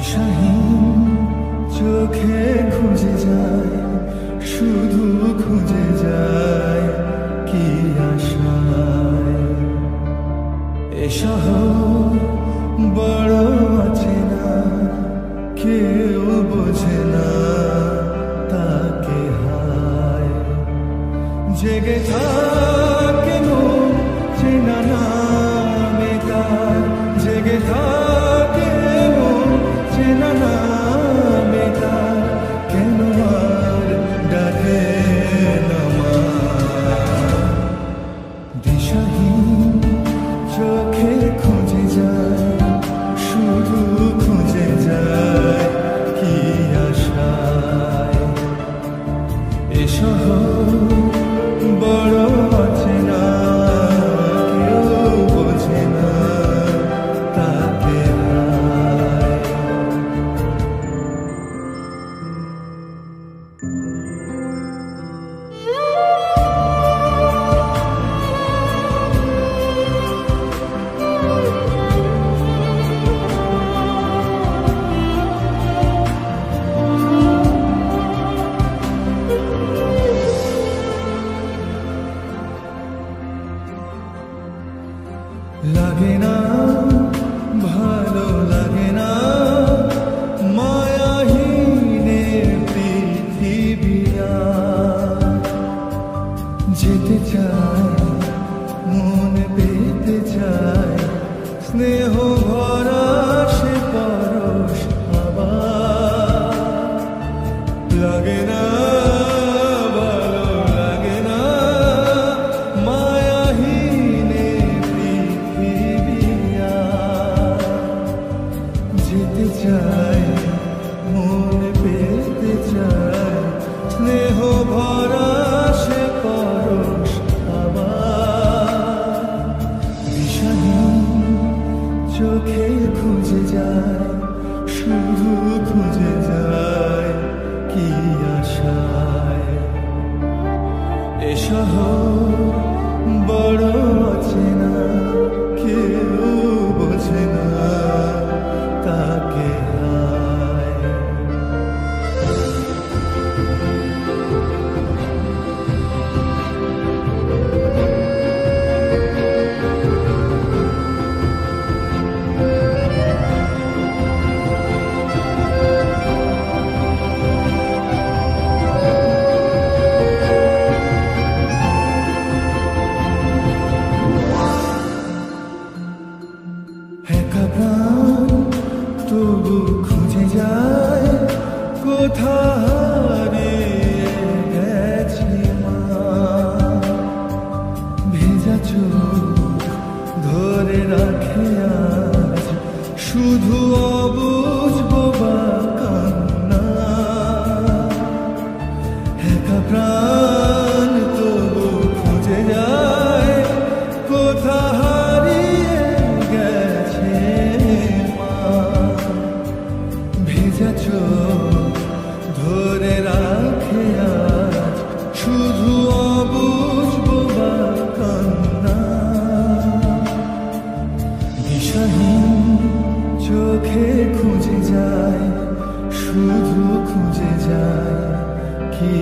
দিশাহীন চোখে খুঁজে যায়, শুধু খুঁজে যায় কি আশায়। এ শহর বড় অচেনা, কেউ বোঝে না তাকে হায়। জেগে থাকে মন চেনা নামে তার, জেগে থাকে মন চেনা নামে তার, কেন আর ডাকে না মা। দিশাহীন চোখে খুঁজে যায়, শুধু খুঁজে যায় কি আশায়। এ শহর বড় অচেনা, কেউ বোঝে না তাকে হায়। লাগে না ভালো লাগে না মায়াহীনে পৃথিবী আর। যেতে চায় মন পেতে চায়, স্নেহ ভরা সে পরশ আবার। লাগে না ভালো লাগে না মায়াহীনে পৃথিবী আর। যেতে চায় মন পেতে চায়, স্নেহ ভরা সে পরশ আবার। দিশাহীন চোখে খুঁজে যায়, শুধু খুঁজে যায় কি আশায়। এ শহর বড় অচেনা, কেউ বোঝে না তাকে হায়। একা প্রাণ তবু খুঁজে যায়, কোথা হারিয়ে গেছি মা। ভেজা চোখ ধরে রাখে আজ, শুধু অবুঝ বোবা কান্না। একা প্রাণ তবু খুঁজে যায়, কোথা হারিয়ে গেছে মা। ভেজা চোখ ধরে রাখে আজ, শুধু অবুঝ বোবা কান্না। দিশাহীন চোখে খুঁজে যায়, শুধু খুঁজে যায় কি